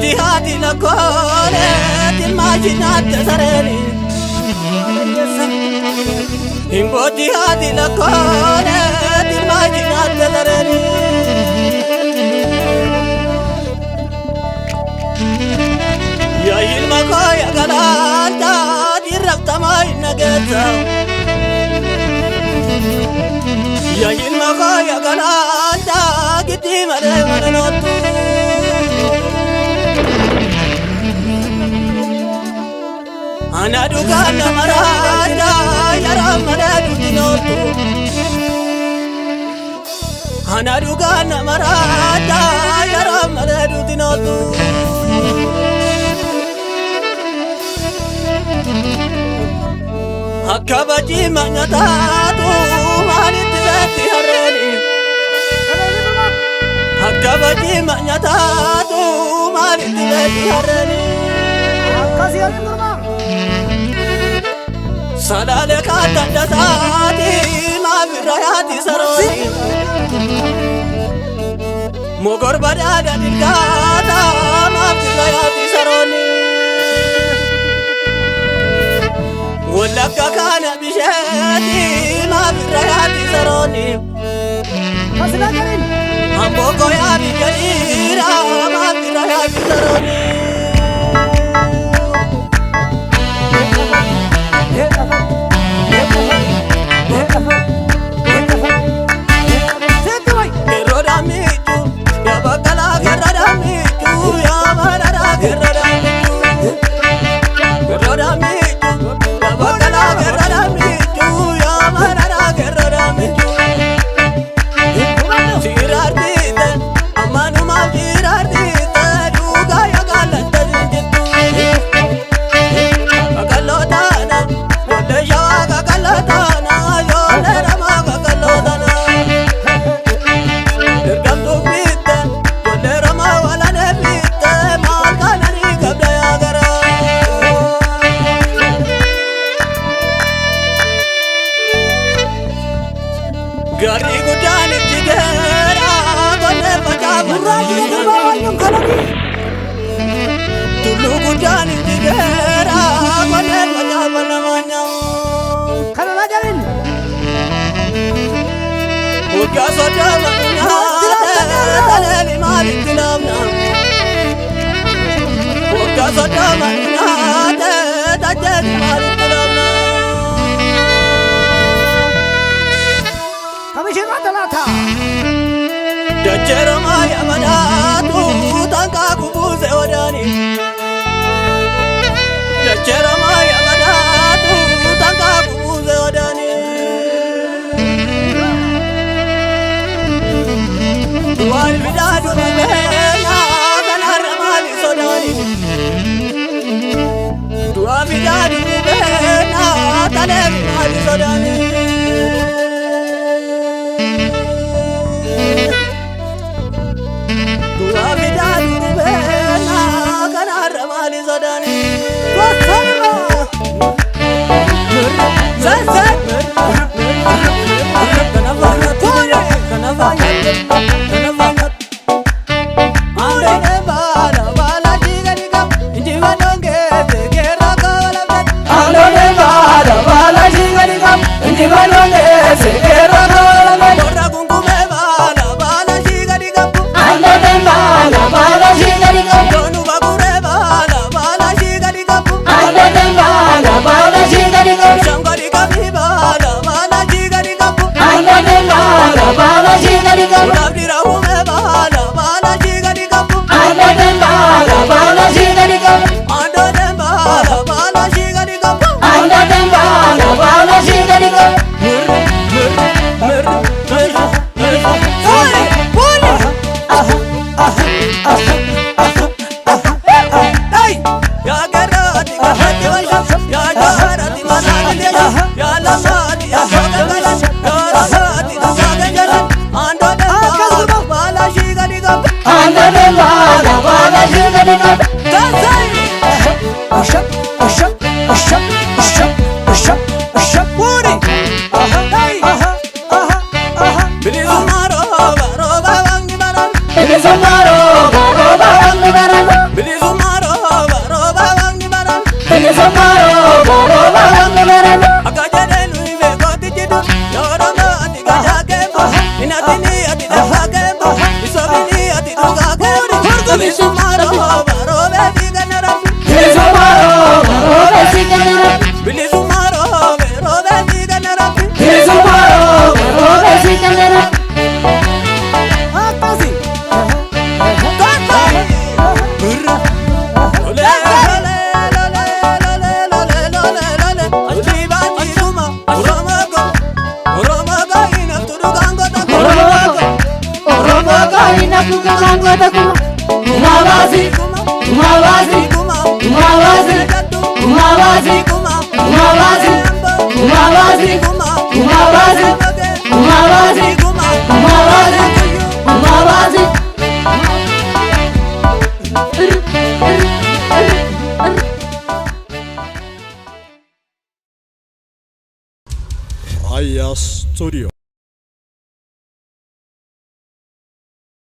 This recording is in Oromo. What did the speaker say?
Himbooti lakkoole tilmaashinaatti sareen Himbooti lakkoole tilmaashinaatti sareen yaa ilma koo yaa galaanta dirrabtamaa hin nageessa yaa ilma koo yaa galaanta giddii malee walolootu Ana dukana marada yara maradu dinotu Ana dukana marada yara maradu dinotu Akabaji manyatatu maniti beti hareni Akabaji manyatatu maniti beti hareni Akasi Salale katanda saati mafirayati saroni Mogor badada dilgata mafirayati saroni Wallakka kana bisheti mafirayati saroni Amboko ya bikalira mafirayati saroni Gari gudani tigera kone pajama Tulu gudani tigera kone pajama namanya Kana lajarin Uga soja manya Taleli malik tinamna Uga soja manya Taleli malik tinamna Dachera maya manatu tanka kubuze odani Dachera maya manatu tanka kubuze odani Dual bidadu mena kanara mali sodani Dual bidadu mena tanem mali sodani Aya Studio.